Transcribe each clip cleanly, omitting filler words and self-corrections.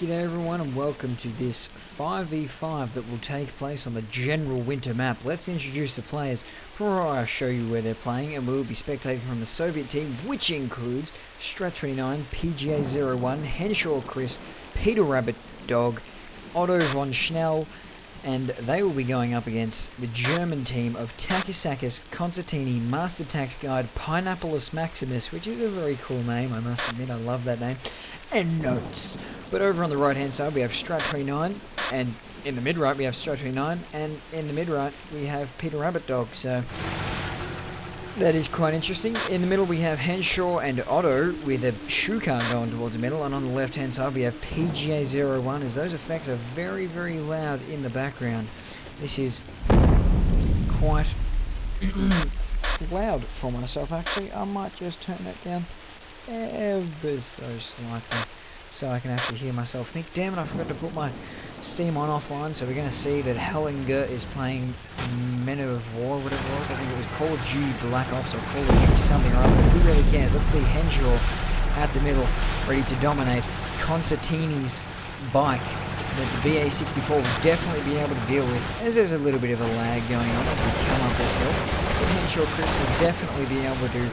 G'day everyone and welcome to this 5v5 that will take place on the general winter map. Let's introduce the players before I show you where they're playing, and we will be spectating from the Soviet team, which includes Strat29, PGA01, Henshaw Chris, Peter Rabbit Dog, Otto von Schnell, and they will be going up against the German team of Takisakis, Concertini, Master Tax Guide, Pineappleus Maximus, which is a very cool name, I must admit, I love that name, and Notes. But over on the right hand side we have Strat29, and in the mid right we have Strat29, and in the mid right we have Peter Rabbit Dog, so that is quite interesting. In the middle we have Henshaw and Otto with a shoe car going towards the middle, and on the left hand side we have PGA01, as those effects are very, very loud in the background. This is quite loud for myself actually. I might just turn that down ever so slightly so I can actually hear myself think. Damn it, I forgot to put my Steam on offline, so we're going to see that Hellinger is playing Men of War, whatever it was. I think it was Call of Duty Black Ops or Call of Duty something or other, but who really cares? Let's see Henshaw at the middle, ready to dominate. Concertini's bike that the BA64 will definitely be able to deal with, as there's a little bit of a lag going on as we come up this hill. But Henshaw Chris will definitely be able to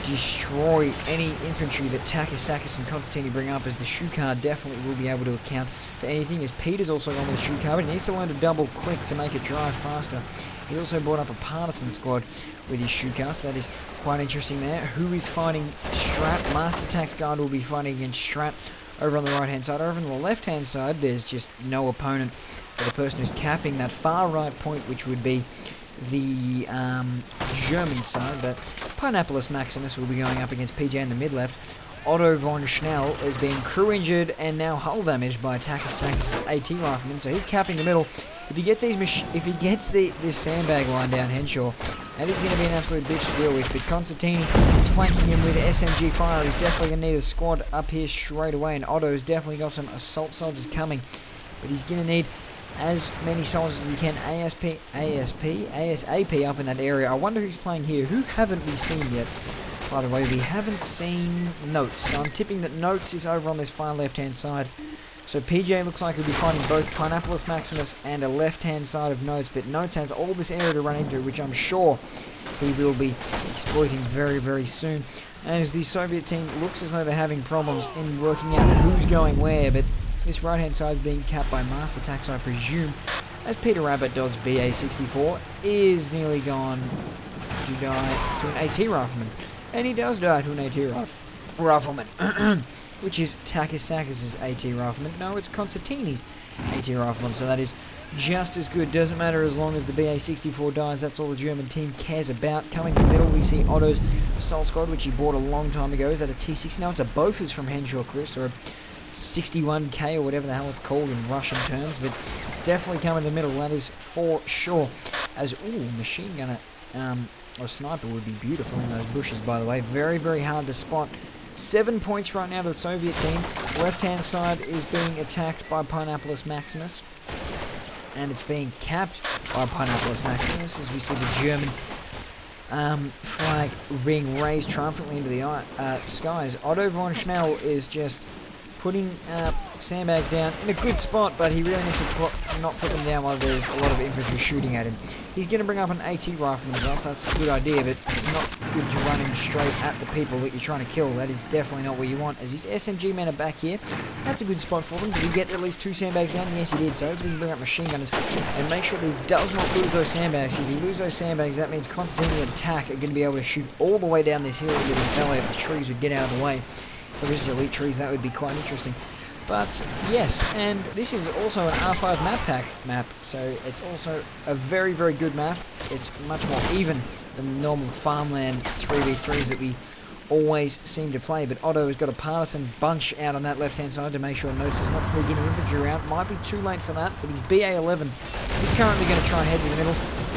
destroy any infantry that Takisakis and Constantini bring up, as the shoe car definitely will be able to account for anything, as Peter's also gone with the shoe car, but he needs to learn to double click to make it drive faster. He also brought up a partisan squad with his shoe car, so that is quite interesting there. Who is fighting Strat? Master Tax Guard will be fighting against Strat over on the right hand side. Over on the left hand side there's just no opponent for the person who's capping that far right point, which would be the German side, but Pineappleus Maximus will be going up against PJ in the mid left. Otto von Schnell is being crew injured and now hull damaged by Takisakis' AT rifleman, so he's capping the middle. If he gets this sandbag line down Henshaw, that is going to be an absolute bitch to deal with. But Constantini is flanking him with SMG fire. He's definitely going to need a squad up here straight away, and Otto's definitely got some assault soldiers coming, but he's going to need as many soldiers as he can ASAP up in that area. I wonder who's playing here. Who haven't we seen yet? By the way, we haven't seen Notes, so I'm tipping that Notes is over on this far left hand side. So PJ looks like he'll be fighting both Pineappleus Maximus and a left hand side of Notes, but Notes has all this area to run into, which I'm sure he will be exploiting very, very soon, as the Soviet team looks as though they're having problems in working out who's going where. But this right hand side is being capped by Master Tax, I presume, as Peter Rabbit Dog's BA64 is nearly gone to die to an AT rifleman. And he does die to an AT rifleman, which is Takisakis' AT rifleman. No, it's Constantini's AT rifleman, so that is just as good. Doesn't matter as long as the BA64 dies, that's all the German team cares about. Coming in the middle we see Otto's assault squad, which he bought a long time ago. Is that a T6? No, it's a Bofors from Henshaw Chris, or a 61K or whatever the hell it's called in Russian terms, but it's definitely coming in the middle, that is for sure. As, machine gunner or sniper would be beautiful in those bushes, by the way. Very, very hard to spot. 7 points right now to the Soviet team. Left hand side is being attacked by Pineappleus Maximus, and it's being capped by Pineappleus Maximus, as we see the German flag being raised triumphantly into the skies. Otto von Schnell is just putting sandbags down in a good spot, but he really needs to not put them down while there's a lot of infantry shooting at him. He's going to bring up an AT rifleman as well, so that's a good idea, but it's not good to run him straight at the people that you're trying to kill. That is definitely not what you want, as his SMG men are back here. That's a good spot for them. Did he get at least 2 sandbags down? Yes, he did, so hopefully he can bring up machine gunners and make sure that he does not lose those sandbags. If he loses those sandbags, that means Constantini and Attack are going to be able to shoot all the way down this hill into this valley if the trees would get out of the way. For this elite trees, that would be quite interesting. But yes, and this is also an R5 map pack map, so it's also a very, very good map. It's much more even than the normal farmland 3v3s that we always seem to play. But Otto has got a partisan bunch out on that left hand side to make sure Notes is not sneaking infantry around. Might be too late for that, but he's BA11. He's currently going to try and head to the middle.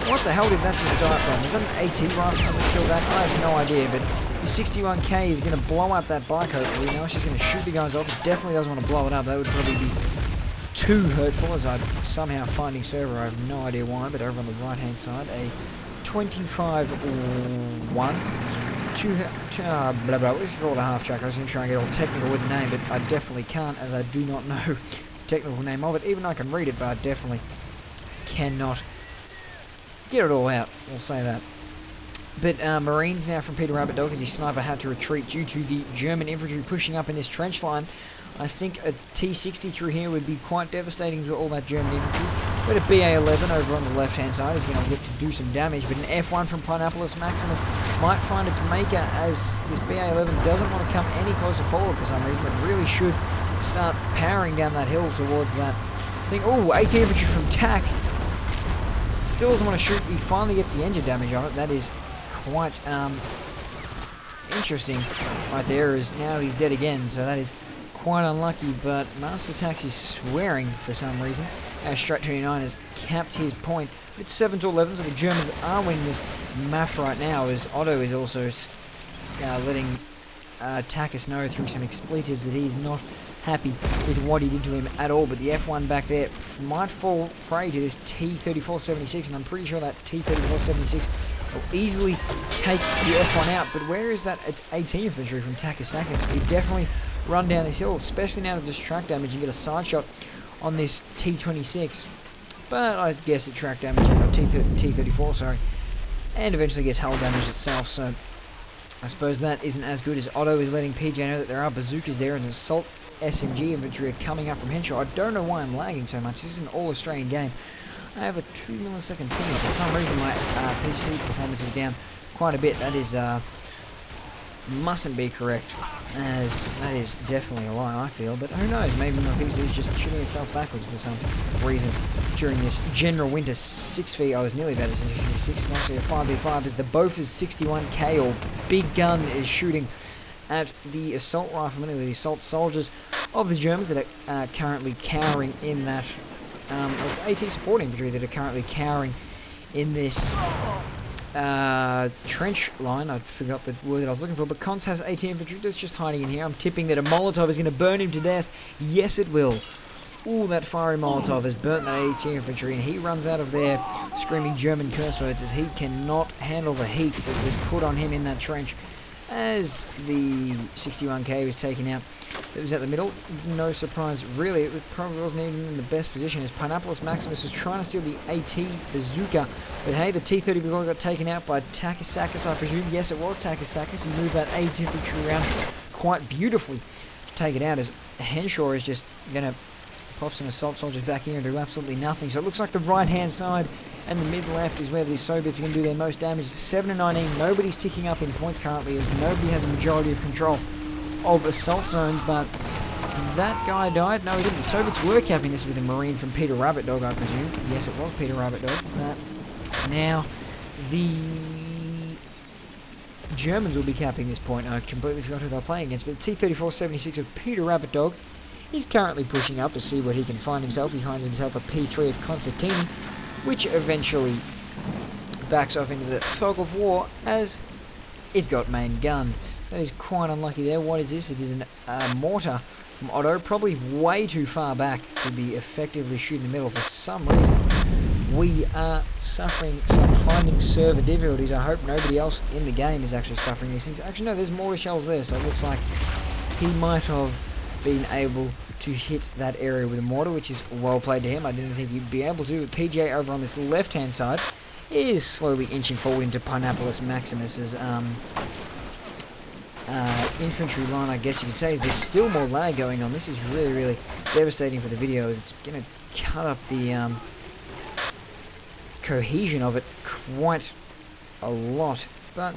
What the hell did that just die from? Was that an AT rifle that killed that? I have no idea, but the 61K is going to blow up that bike, hopefully. Now she's going to shoot the guys off. He definitely doesn't want to blow it up. That would probably be too hurtful, as I'm somehow finding server. I have no idea why, but over on the right-hand side, a 25-1 blah blah, what is it called, a half track? I was going to try and get all technical with the name, but I definitely can't, as I do not know the technical name of it. Even I can read it, but I definitely cannot get it all out, we'll say that. But Marines now from Peter Rabbit Dog, as his sniper had to retreat due to the German infantry pushing up in this trench line. I think a T-60 through here would be quite devastating to all that German infantry. But a BA-11 over on the left-hand side is going to look to do some damage, but an F1 from Pineapplus Maximus might find its maker, as this BA-11 doesn't want to come any closer forward for some reason. It really should start powering down that hill towards that thing. Oh, AT infantry from TAC. Still doesn't want to shoot. He finally gets the engine damage on it. That is quite interesting right there, as now he's dead again, so that is quite unlucky. But Master Tax is swearing for some reason, as Strat 29 has capped his point. It's 7-11, so the Germans are winning this map right now, as Otto is also letting Takis know through some expletives that he's not happy with what he did to him at all. But the F1 back there might fall prey to this T-3476, and I'm pretty sure that T-3476 will easily take the F1 out. But where is that AT infantry from Takasakis? He definitely run down this hill, especially now with this track damage, and get a side shot on this T-26. But I guess it track damage, T-34, sorry, and eventually gets hull damage itself. So I suppose that isn't as good, as Otto is letting PJ know that there are bazookas there, and the assault SMG infantry are coming up from Henshaw. I don't know why I'm lagging so much. This is an all-Australian game. I have a 2 millisecond ping. For some reason my PC performance is down quite a bit. That is mustn't be correct, as that is definitely a lie, I feel. But who knows, maybe my PC is just shooting itself backwards for some reason during this general winter 6v. I was nearly about to say 6v6. It's actually a 5v5, as the Bofors 61K, or Big Gun, is shooting at the assault riflemen, or the assault soldiers of the Germans that are currently cowering in that. It's AT support infantry that are currently cowering in this trench line. I forgot the word that I was looking for, but Konz has AT infantry that's just hiding in here. I'm tipping that a Molotov is going to burn him to death. Yes, it will. Ooh, that fiery Molotov has burnt that AT infantry, and he runs out of there screaming German curse words, as he cannot handle the heat that was put on him in that trench. As the 61K was taken out, it was at the middle. No surprise, really. It probably wasn't even in the best position, as Pineapplus Maximus was trying to steal the AT bazooka. But hey, the T-34 got taken out by Takasakis, I presume. Yes, it was Takasakis. He moved that AT infantry around quite beautifully to take it out, as Henshaw is just going to pop some assault soldiers back here and do absolutely nothing. So it looks like the right-hand side and the mid-left is where the Soviets are going to do their most damage. 7-19, nobody's ticking up in points currently, as nobody has a majority of control of assault zones. But that guy died. No, he didn't. The Soviets were capping this with a Marine from Peter Rabbit Dog, I presume. Yes, it was Peter Rabbit Dog. Now, the Germans will be capping this point. I completely forgot who they're playing against, but T-3476 of Peter Rabbit Dog, he's currently pushing up to see what he can find himself. He finds himself a P3 of Constantini, which eventually backs off into the fog of war, as it got main gunned. So he's quite unlucky there. What is this? It is a mortar from Otto, probably way too far back to be effectively shooting the middle. For some reason, we are suffering some finding server difficulties. I hope nobody else in the game is actually suffering these things. Actually, no, there's mortar shells there, so it looks like he might have been able to hit that area with a mortar, which is well played to him. I didn't think he'd be able to. PJ over on this left-hand side is slowly inching forward into Pineapplus Maximus's infantry line, I guess you could say. There's still more lag going on. This is really, really devastating for the video, as it's going to cut up the cohesion of it quite a lot. But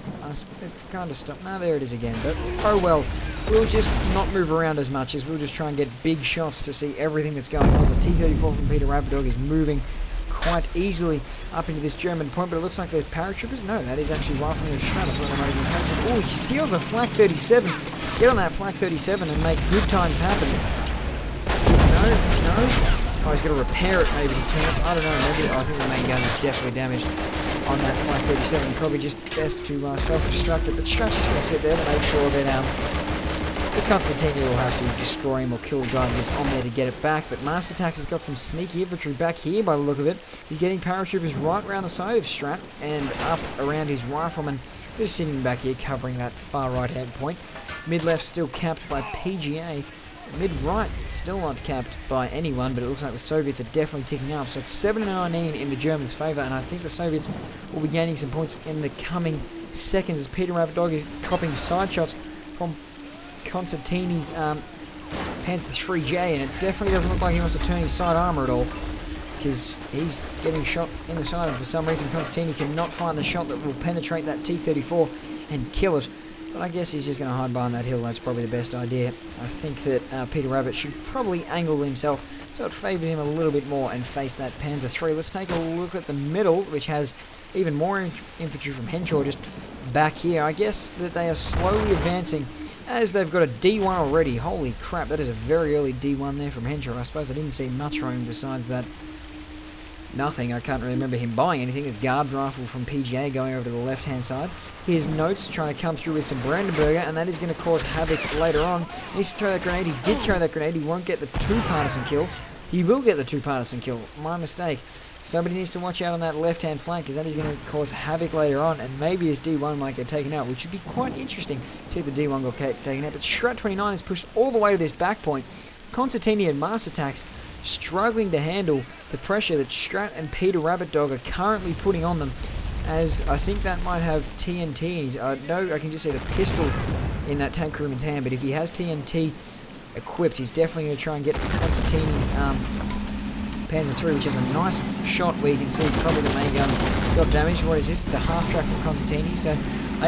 it's kind of stopped. Now there it is again. But oh well, we'll just not move around as much, as we'll just try and get big shots to see everything that's going on. As the T-34 from Peter Rabbit Dog is moving quite easily up into this German point, but it looks like they're paratroopers. No, that is actually riflemen of Strat. I thought they might have been paratroopers. Oh, he steals a Flak 37. Get on that Flak 37 and make good times happen. Still, no. Oh, he's got to repair it maybe to turn up. I don't know. Maybe I think the main gun is definitely damaged on that Flak 37. Probably just best to self-destruct it. But Strat's just going to sit there to make sure that The Constantini will have to destroy him or kill a guy that is on there to get it back, but Master Tax has got some sneaky infantry back here by the look of it. He's getting paratroopers right around the side of Strat and up around his riflemen. Just sitting back here covering that far right hand point. Mid left still capped by PGA. Mid right still not capped by anyone, but it looks like the Soviets are definitely ticking up. So it's 7-19 in the Germans' favour, and I think the Soviets will be gaining some points in the coming seconds as Peter Rabbit Dog is copying side shots from Constantini's Panther 3J, and it definitely doesn't look like he wants to turn his side armour at all, because he's getting shot in the side, and for some reason Constantini cannot find the shot that will penetrate that T-34 and kill it. But I guess he's just going to hide behind that hill. That's probably the best idea. I think that Peter Rabbit should probably angle himself so it favours him a little bit more and face that Panzer 3. Let's take a look at the middle, which has even more infantry from Henshaw just back here. I guess that they are slowly advancing as they've got a D1 already. Holy crap, that is a very early D1 there from Henshaw. I suppose I didn't see much from him besides that. Nothing. I can't really remember him buying anything. His guard rifle from PGA going over to the left-hand side. Here's Notes trying to come through with some Brandenburger, and that is going to cause havoc later on. He needs to throw that grenade. He did throw that grenade. He won't get the 2-partisan kill. He will get the 2-partisan kill. My mistake. Somebody needs to watch out on that left-hand flank, because that is going to cause havoc later on, and maybe his D1 might get taken out, which would be quite interesting to see if the D1 got taken out. But Strat 29 is pushed all the way to this back point. Constantini and Master Tax struggling to handle the pressure that Strat and Peter Rabbit Dog are currently putting on them, as I think that might have TNT in his... no, I can just see the pistol in that tank crewman's hand, but if he has TNT equipped, he's definitely going to try and get to Constantini's Panzer 3, which is a nice shot where you can see probably the main gun got damaged. What is this? It's a half-track from Constantini, so I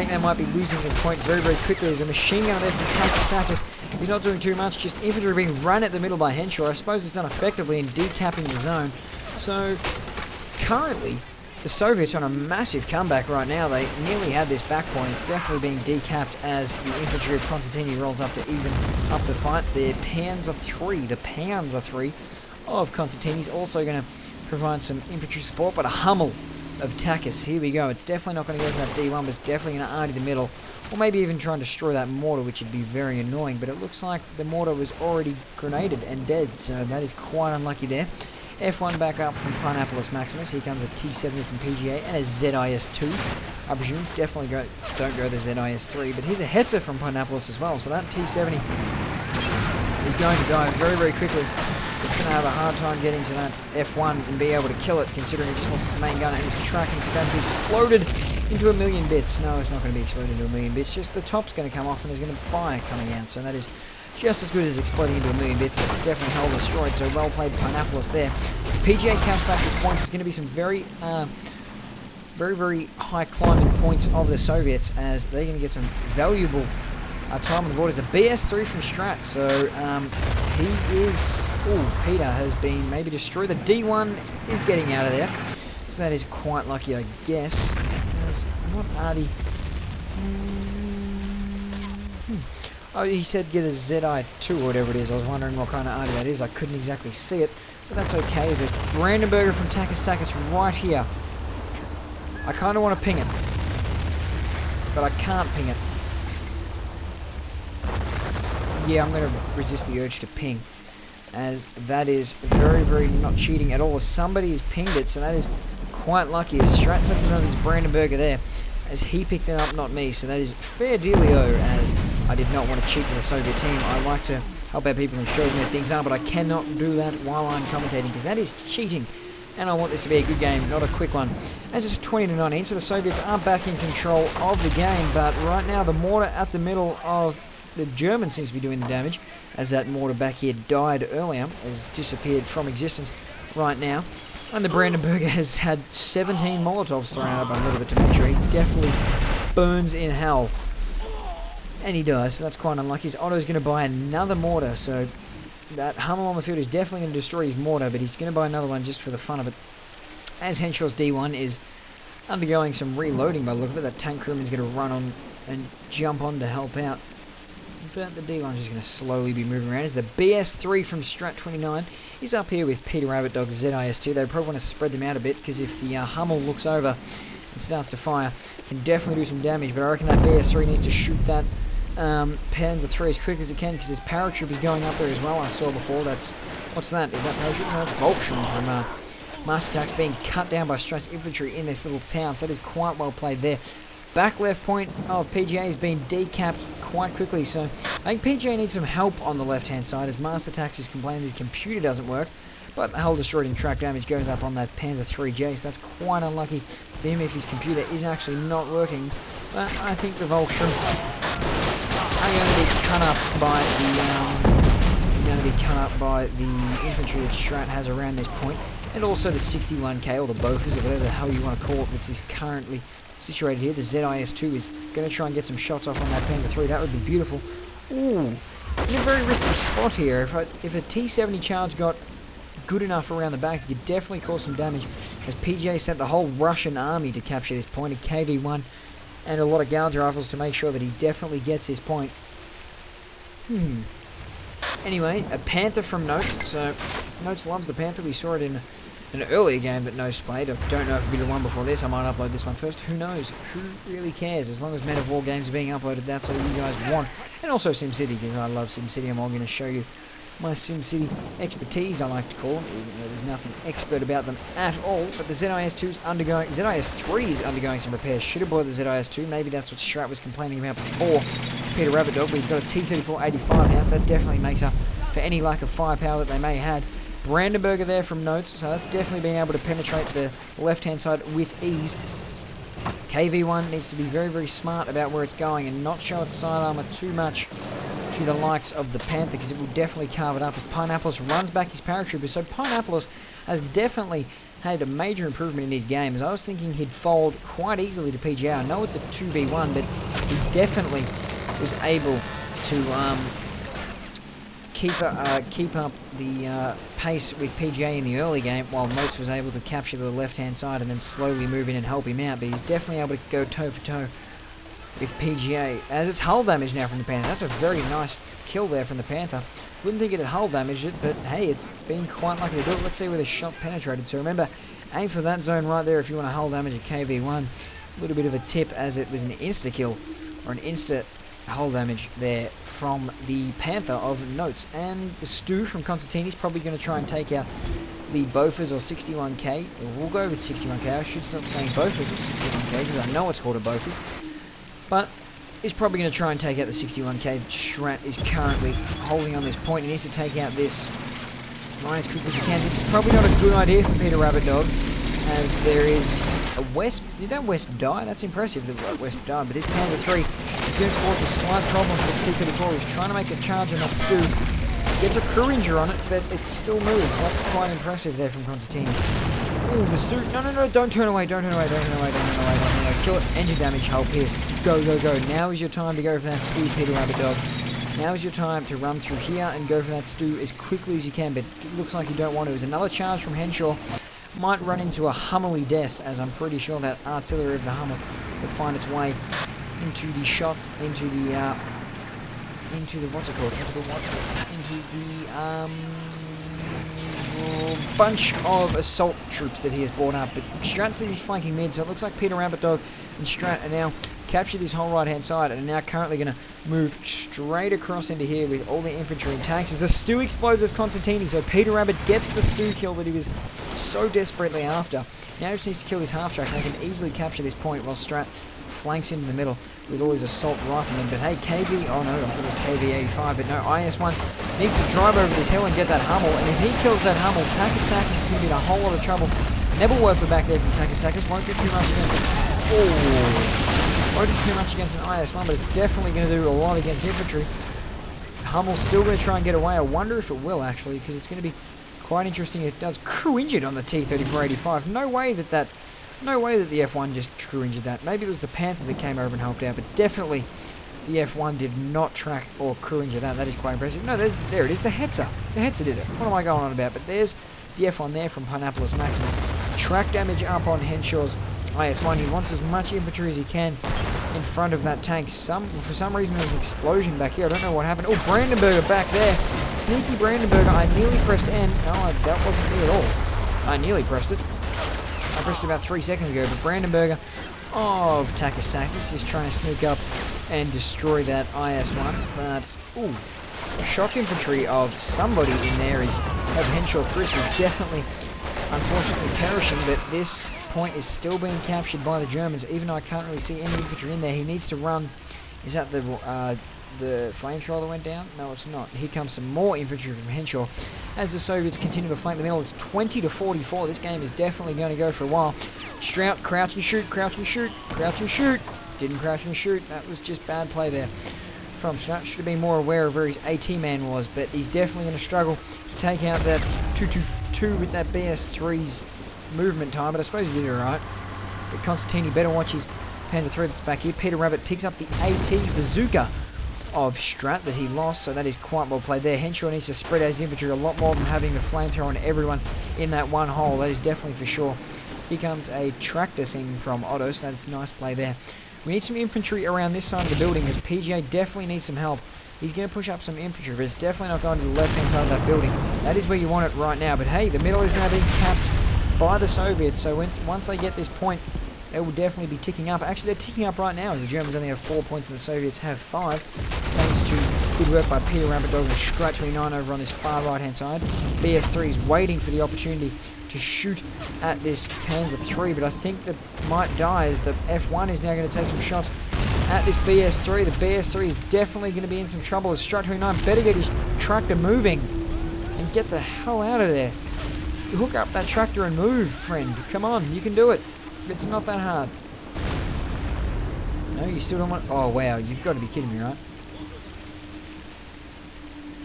think they might be losing this point very, very quickly. There's a machine gun there from Takasakis. He's not doing too much, just infantry being run at the middle by Henshaw. I suppose it's done effectively in decapping the zone. So, currently, the Soviets are on a massive comeback right now. They nearly had this back point. It's definitely being decapped as the infantry of Constantini rolls up to even up the fight. The Panzer 3 of Constantini's also going to provide some infantry support, but a Hummel of Takas. Here we go. It's definitely not going to go to that D1, but it's definitely going to arty the middle, or maybe even try and destroy that mortar, which would be very annoying. But it looks like the mortar was already grenaded and dead, so that is quite unlucky there. F1 back up from Pineappolis Maximus. Here comes a T70 from PGA and a ZIS2. I presume definitely don't go the ZIS3, but here's a Hetzer from Pineappolis as well, so that T70 is going to go very, very quickly. It's going to have a hard time getting to that F1 and be able to kill it, considering it just lost its main gun and it's tracking. It's going to be exploded into a million bits. No, it's not going to be exploded into a million bits. Just the top's going to come off and there's going to be fire coming out. So that is just as good as exploding into a million bits. It's definitely hell destroyed. So well played, Pineappolis there. PGA counts back this point. There's going to be some very, very high climbing points of the Soviets, as they're going to get some valuable time on the board. Is a BS3 from Strat, so he is... Oh, Peter has been maybe destroyed. The D1 is getting out of there, so that is quite lucky, I guess. What arty? Oh, he said get a ZI2 or whatever it is. I was wondering what kind of arty that is. I couldn't exactly see it, but that's okay, as there's Brandenburger from Takasakis right here. I kind of want to ping it, but I can't ping it. Yeah, I'm going to resist the urge to ping, as that is very not cheating at all. Somebody has pinged it, so that is quite lucky. As Strat's up another Brandenburger there, as he picked it up, not me. So that is fair dealio, as I did not want to cheat for the Soviet team. I like to help out people and show them where things are, but I cannot do that while I'm commentating, because that is cheating. And I want this to be a good game, not a quick one. As it's 20-19, so the Soviets are back in control of the game, but right now the mortar at the middle of the German seems to be doing the damage, as that mortar back here died earlier, has disappeared from existence right now. And the Brandenburger has had 17 Molotovs thrown out by a little bit to make sure he definitely burns in hell. And he dies, so that's quite unlucky. His Otto's going to buy another mortar, so that Hummel on the field is definitely going to destroy his mortar, but he's going to buy another one just for the fun of it. As Henshaw's D1 is undergoing some reloading by the look of it, that tank crewman's going to run on and jump on to help out. But the D1's just going to slowly be moving around. As the BS3 from Strat 29 is up here with Peter Rabbit Dog's ZIS2. They probably want to spread them out a bit, because if the Hummel looks over and starts to fire, can definitely do some damage. But I reckon that BS3 needs to shoot that Panzer III as quick as it can because his paratroopers going up there as well. I saw before. What's that? Is that paratroopers? No, that's Voltron from Master Tax being cut down by Strat's infantry in this little town. So that is quite well played there. Back left point of PGA has been decapped quite quickly, so I think PGA needs some help on the left-hand side as Master Tax is complaining his computer doesn't work, but the hull destroyed and track damage goes up on that Panzer IIIJ, so that's quite unlucky for him if his computer is actually not working. But I think the Voltron are going to be cut up by the infantry that Strat has around this point, and also the 61K or the Bofors or whatever the hell you want to call it, which is currently situated here. The ZIS-2 is going to try and get some shots off on that Panzer III. That would be beautiful. Ooh, in a very risky spot here. If a T-70 charge got good enough around the back, it could definitely cause some damage, as PGA sent the whole Russian army to capture this point, a KV-1 and a lot of gouge rifles to make sure that he definitely gets his point. Anyway, a Panther from Notes. So Notes loves the Panther. We saw it in an earlier game that Notes played. I don't know if it'll be the one before this. I might upload this one first. Who knows? Who really cares? As long as Men of War games are being uploaded, that's all you guys want. And also SimCity, because I love SimCity. I'm all going to show you my SimCity expertise, I like to call them, even though there's nothing expert about them at all. But the ZIS-3 is undergoing some repairs. Should have bought the ZIS-2. Maybe that's what Strat was complaining about before to Peter Rabbit Dog, but he's got a T-34-85 now, so that definitely makes up for any lack of firepower that they may have had. Brandenburger there from Notes, so that's definitely being able to penetrate the left-hand side with ease. KV-1 needs to be very, very smart about where it's going and not show its side armor too much to the likes of the Panther, because it will definitely carve it up as Pineapplus runs back his paratroopers. So Pineapplus has definitely had a major improvement in his game, as I was thinking he'd fold quite easily to PGA. I know it's a 2v1, but he definitely was able to keep up the pace with PGA in the early game, while Notes was able to capture the left-hand side and then slowly move in and help him out. But he's definitely able to go toe-for-toe with PGA, as it's hull damage now from the Panther. That's a very nice kill there from the Panther. Wouldn't think it had hull damaged it, but hey, it's been quite lucky to do it. Let's see where the shot penetrated. So remember, aim for that zone right there if you want to hull damage a KV-1. A little bit of a tip, as it was an insta-kill, or an insta-hull damage there from the Panther of Notes. And the Stu from Constantini's probably going to try and take out the Bofors or 61K. We'll go with 61K. I should stop saying Bofors or 61K, because I know it's called a Bofors. But he's probably going to try and take out the 61K. Strat is currently holding on this point. He needs to take out this line as quick as he can. This is probably not a good idea for Peter Rabbit Dog, as there is a Wesp. Did that Wesp die? That's impressive that Wesp died. But this Panzer III is going to cause a slight problem for this T-34. He's trying to make a charge on that Stu. Gets a crew injure on it, but it still moves. That's quite impressive there from Constantini. Ooh, the Stu. No, don't turn away. Don't turn away. Kill it. Engine damage, hull pierce. Go. Now is your time to go for that Stu, Peter Rabbit Dog. Now is your time to run through here and go for that Stu as quickly as you can, but it looks like you don't want to. There's another charge from Henshaw. Might run into a Hummerly death, as I'm pretty sure that artillery of the Hummer will find its way into the shot, into the bunch of assault troops that he has brought up. But Strat says he's flanking mid, so it looks like Peter Rabbit Dog and Strat are now captured this whole right hand side and are now currently going to move straight across into here with all the infantry and tanks as the Stu explodes with Constantini. So Peter Rabbit gets the Stu kill that he was so desperately after. Now he just needs to kill his half track and they can easily capture this point while Strat flanks into the middle with all his assault riflemen. But hey, KV, oh no, I thought it was KV-85, but no, IS-1 needs to drive over this hill and get that Hummel, and if he kills that Hummel, Takasakis is going to be in a whole lot of trouble. Nebelwerfer back there from Takasakis, won't do too much against it. Oh, won't do too much against an IS-1, but it's definitely going to do a lot against infantry. Hummel's still going to try and get away. I wonder if it will, actually, because it's going to be quite interesting. It does crew injured on the T-34-85. No way that the F1 just crew injured that. Maybe it was the Panther that came over and helped out, but definitely the F1 did not track or crew injure that. That is quite impressive. No, there it is, the Hetzer. The Hetzer did it. What am I going on about? But there's the F1 there from Pineapplus Maximus. Track damage up on Henshaw's IS-1. He wants as much infantry as he can in front of that tank. For some reason there's an explosion back here. I don't know what happened. Oh, Brandenburger back there. Sneaky Brandenburger. I nearly pressed N. No, that wasn't me at all. I nearly pressed it. I pressed it about 3 seconds ago, but Brandenburger of Takasakis is trying to sneak up and destroy that IS-1. But, ooh, shock infantry of somebody in there of Henshaw Chris is definitely, unfortunately, perishing, but this point is still being captured by the Germans, even though I can't really see any infantry in there. He needs to run. Is that the flamethrower that went down? No, it's not. Here comes some more infantry from Henshaw. As the Soviets continue to flank the middle, it's 20-44. This game is definitely going to go for a while. Strout, crouch and shoot, crouch and shoot, crouch and shoot. Didn't crouch and shoot. That was just bad play there from Strout. Should have been more aware of where his AT man was, but he's definitely going to struggle to take out that 222 with that BS3's movement time, but I suppose he did it alright. But Constantini better watch his Panzer III that's back here. Peter Rabbit picks up the AT bazooka of Strat that he lost, so that is quite well played there. Henshaw needs to spread out his infantry a lot more than having the flamethrower on everyone in that one hole. That is definitely for sure. Here comes a tractor thing from Otto, so that's a nice play there. We need some infantry around this side of the building, as PGA definitely needs some help. He's going to push up some infantry, but it's definitely not going to the left-hand side of that building. That is where you want it right now, but hey, the middle is now being capped by the Soviets, so once they get this point, they will definitely be ticking up. Actually, they're ticking up right now, as the Germans only have 4 points and the Soviets have 5, thanks to good work by Peter Rabbit Dog and Scratch 29 over on this far right-hand side. BS3 is waiting for the opportunity to shoot at this Panzer III, but I think that might die as the F1 is now going to take some shots at this BS3. The BS3 is definitely going to be in some trouble as Strut 29 better get his tractor moving and get the hell out of there. Hook up that tractor and move, friend. Come on, you can do it. It's not that hard. No, you still don't want... Oh, wow, you've got to be kidding me, right?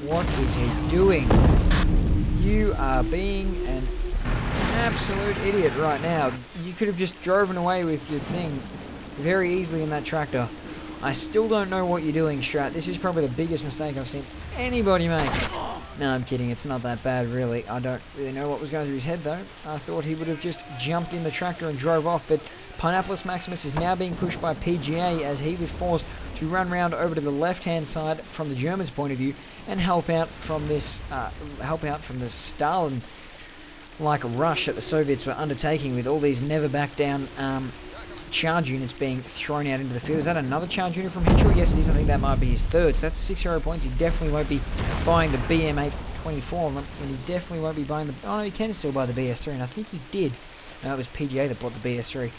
What is he doing? You are being an absolute idiot right now. You could have just driven away with your thing very easily in that tractor. I still don't know what you're doing, Strat. This is probably the biggest mistake I've seen anybody make. No, I'm kidding. It's not that bad, really. I don't really know what was going through his head, though. I thought he would have just jumped in the tractor and drove off, but Pineapplus Maximus is now being pushed by PGA as he was forced to run round over to the left-hand side from the Germans' point of view and help out from the Stalin-like rush that the Soviets were undertaking with all these never-back-down charge units being thrown out into the field. Is that another charge unit from Henshaw? Yes, it is. I think that might be his third. So that's 6 hero points. He definitely won't be buying the BM824, and he definitely won't be buying the... Oh, no, he can still buy the BS3, and I think he did. No, it was PGA that bought the BS3.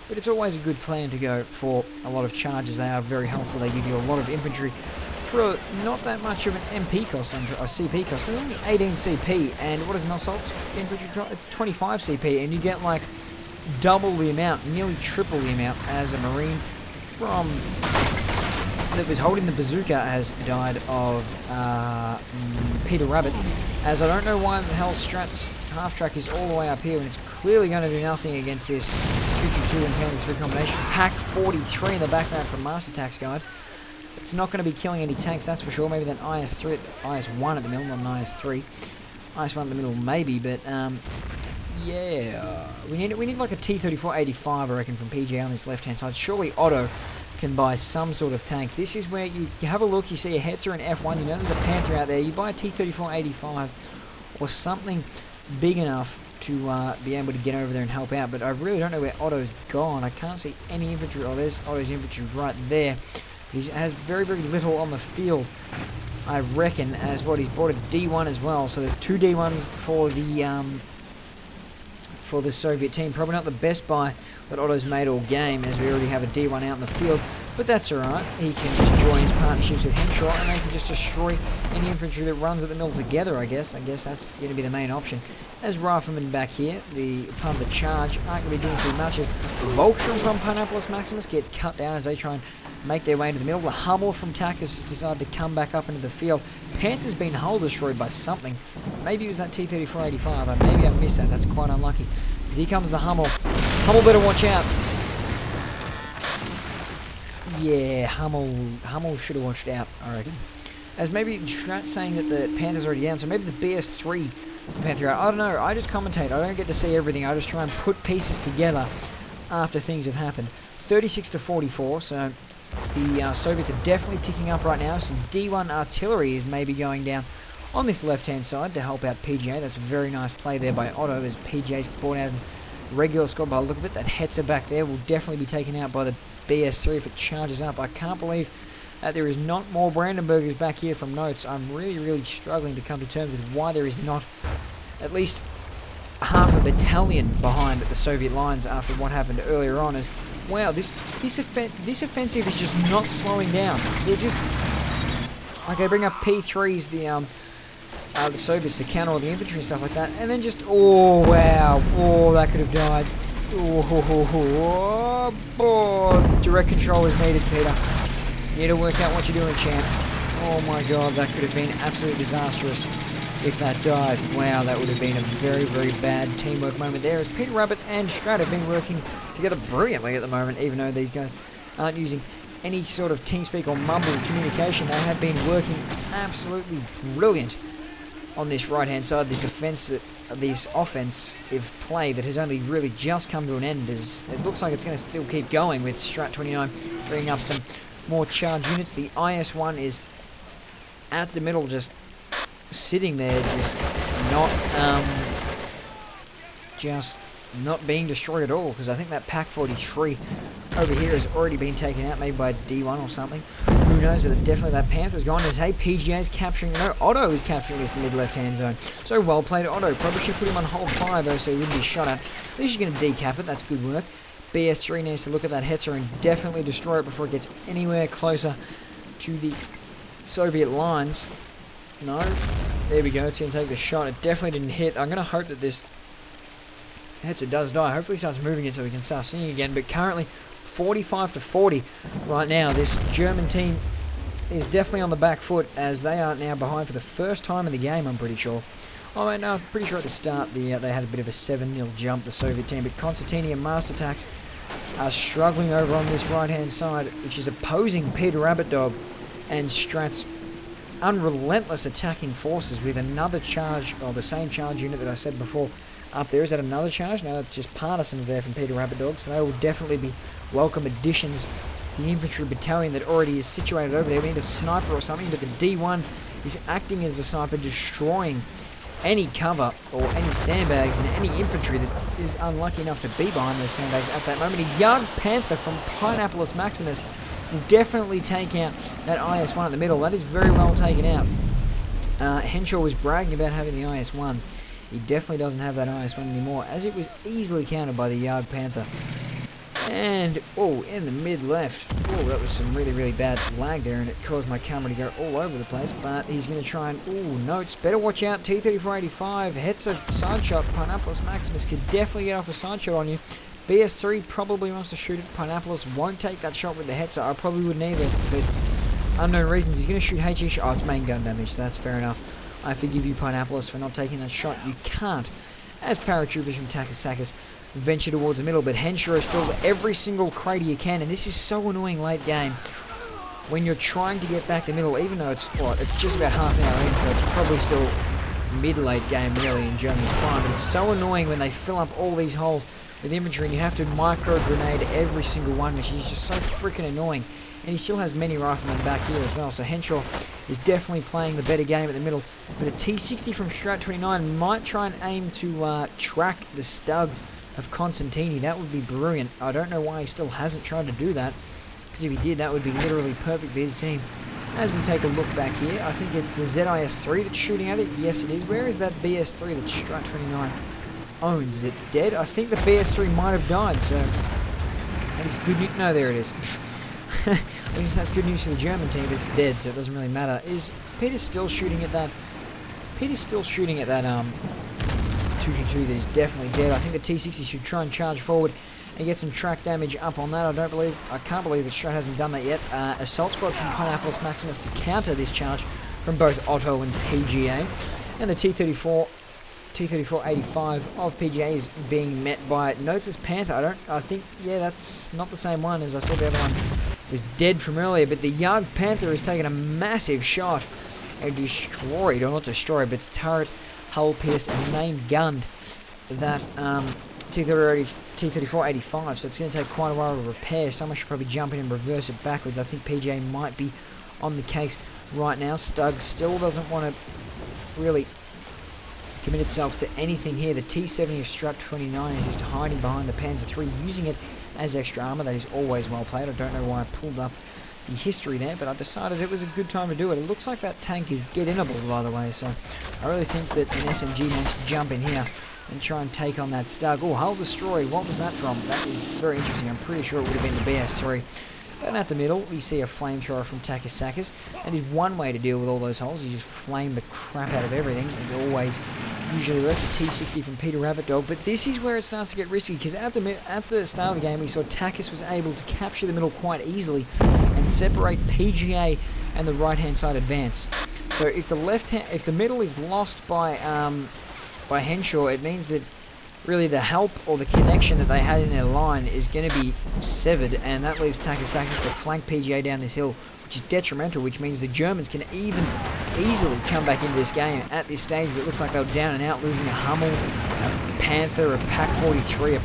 But it's always a good plan to go for a lot of charges. They are very helpful. They give you a lot of infantry for not that much of an MP cost, or CP cost. It's only 18 CP, and what is an assault infantry cost? It's 25 CP, and you get like double the amount, nearly triple the amount as a Marine from that was holding the bazooka has died of Peter Rabbit, as I don't know why the hell Strat's half-track is all the way up here, and it's clearly going to do nothing against this 222 and Panzer III combination. Pack 43 in the background from Master Tax Guide. It's not going to be killing any tanks, that's for sure. Maybe then IS-1 at the middle, not an IS-3. IS-1 at the middle, maybe, but yeah, we need like a T-34-85, I reckon, from PGA on this left-hand side. Surely Otto can buy some sort of tank. This is where you have a look, you see a Hetzer and F1, you know there's a Panther out there, you buy a T-34-85 or something big enough to be able to get over there and help out, but I really don't know where Otto's gone. I can't see any infantry. Oh, there's Otto's infantry right there. He has very, very little on the field, I reckon, as what he's bought a D1 as well, so there's 2 D1s for the Soviet team. Probably not the best buy that Otto's made all game, as we already have a D1 out in the field, but that's alright. He can just join his partnerships with Henshaw, and they can just destroy any infantry that runs at the mill together, I guess. I guess that's going to be the main option. As Riflemen back here, part of the charge, aren't going to be doing too much, as Voltron from Pineapplus Maximus get cut down as they try and make their way into the middle. The Hummel from Takus has decided to come back up into the field. Panther's been hull destroyed by something. Maybe it was that T-34-85. Maybe I missed that. That's quite unlucky. But here comes the Hummel. Hummel better watch out. Yeah, Hummel should have watched out, I reckon. As maybe Strat saying that the Panther's already down, so maybe the BS3 the Panther out. I don't know. I just commentate. I don't get to see everything. I just try and put pieces together after things have happened. 36-44, so the Soviets are definitely ticking up right now. Some D1 artillery is maybe going down on this left-hand side to help out PGA. That's a very nice play there by Otto, as PGA's brought out a regular squad by the look of it. That Hetzer back there will definitely be taken out by the BS3 if it charges up. I can't believe that there is not more Brandenburgers back here from Notes. I'm really struggling to come to terms with why there is not at least half a battalion behind the Soviet lines after what happened earlier on. As wow, this offensive is just not slowing down. They're just like they bring up P3s, the Soviets to counter all the infantry and stuff like that, and then just oh wow, oh that could have died. Oh, direct control is needed, Peter. You need to work out what you're doing, champ. Oh my god, that could have been absolutely disastrous if that died. Wow, that would have been a very bad teamwork moment there, as Peter Rabbit and Strat have been working together brilliantly at the moment, even though these guys aren't using any sort of TeamSpeak or mumble communication. They have been working absolutely brilliant on this right-hand side. This offensive play that has only really just come to an end, as it looks like it's going to still keep going with Strat 29 bringing up some more charge units. The IS-1 is at the middle, just sitting there, just not being destroyed at all, because I think that Pak 43 over here has already been taken out, maybe by D1 or something. Who knows, but definitely that Panther's gone. As hey, PGA's capturing, no, Otto is capturing this mid left-hand zone. So well played, Otto. Probably should put him on hold fire though, so he wouldn't be shot at. At least you're going to decap it, that's good work. BS3 needs to look at that Hetzer and definitely destroy it before it gets anywhere closer to the Soviet lines. No, there we go, it's going to take the shot. It definitely didn't hit. I'm going to hope that this Hetzer does die. Hopefully he starts moving it so we can start seeing again, but currently 45-40 right now. This German team is definitely on the back foot, as they are now behind for the first time in the game, I'm pretty sure. Oh wait, no, I'm pretty sure at the start they had a bit of a 7-0 jump, the Soviet team, but Konstantini and Master Tax are struggling over on this right-hand side, which is opposing Peter Rabbit Dog and Strat's unrelentless attacking forces with another charge, or the same charge unit that I said before up there. Is that another charge? No, it's just partisans there from Peter Rabbit Dog, so they will definitely be welcome additions to the infantry battalion that already is situated over there. We need a sniper or something, but the D1 is acting as the sniper, destroying any cover or any sandbags and any infantry that is unlucky enough to be behind those sandbags at that moment. A Young Panther from Pineapplus Maximus will definitely take out that IS-1 in the middle. That is very well taken out. Henshaw was bragging about having the IS-1. He definitely doesn't have that IS-1 anymore, as it was easily countered by the Yard Panther. And, oh, in the mid-left. Oh, that was some really bad lag there, and it caused my camera to go all over the place. But he's going to try and, oh, Notes, better watch out. T-3485, Hetzer side shot. Pineapplus Maximus could definitely get off a side shot on you. BS3 probably wants to shoot it. Pineapplus won't take that shot with the Hetzer. I probably wouldn't either for unknown reasons. He's going to shoot HE shot. Oh, it's main gun damage, so that's fair enough. I forgive you, Pineapplus, for not taking that shot. You can't, as paratroopers from Takasakis venture towards the middle, but Henshaw has filled every single crater you can, and this is so annoying late game when you're trying to get back to middle, even though it's just about half an hour in, so it's probably still mid-late game really in Germany's prime, but it's so annoying when they fill up all these holes with infantry and you have to micro-grenade every single one, which is just so freaking annoying. And he still has many riflemen back here as well, so Henshaw is definitely playing the better game at the middle. But a T-60 from Strat 29 might try and aim to track the Stug of Konstantini. That would be brilliant. I don't know why he still hasn't tried to do that, because if he did, that would be literally perfect for his team. As we take a look back here, I think it's the ZIS-3 that's shooting at it. Yes, it is. Where is that BS-3 that Strat 29 owns? Is it dead? I think the BS-3 might have died, so that is good news. No, there it is. At least that's good news for the German team, but it's dead, so it doesn't really matter. Is Peter still shooting at that? Peter's still shooting at that 222 that is definitely dead. I think the T-60 should try and charge forward and get some track damage up on that. I can't believe that Strat hasn't done that yet. Assault squad from Pineapplus Maximus to counter this charge from both Otto and PGA. And the T-34-85 of PGA is being met by Notes' Panther. I think, yeah, that's not the same one, as I saw the other one was dead from earlier, but the Young Panther has taken a massive shot and destroyed, or not destroyed, but its turret hull pierced and main gunned that T-34-85, so it's going to take quite a while to repair. Someone should probably jump in and reverse it backwards. I think PGA might be on the case right now. Stug still doesn't want to really commit itself to anything here. The T-70 of Strat 29 is just hiding behind the Panzer III, using it as extra armor. That is always well played. I don't know why I pulled up the history there, but I decided it was a good time to do it. It looks like that tank is get-inable, by the way, so I really think that an SMG wants to jump in here and try and take on that Stug. Oh, Hull Destroy, what was that from? That was very interesting. I'm pretty sure it would have been the BS3. And at the middle, we see a flamethrower from Takisakis. That is one way to deal with all those holes. You just flame the crap out of everything. It always usually works. A T-60 from Peter Rabbit Dog. But this is where it starts to get risky, because at the start of the game, we saw Takis was able to capture the middle quite easily and separate PGA and the right-hand side advance. So if the middle is lost by Henshaw, it means that really the help or the connection that they had in their line is going to be severed, and that leaves Takisakis to flank PGA down this hill, which is detrimental, which means the Germans can even easily come back into this game at this stage. But it looks like they're down and out, losing a Hummel, a Panther, a Pak 43,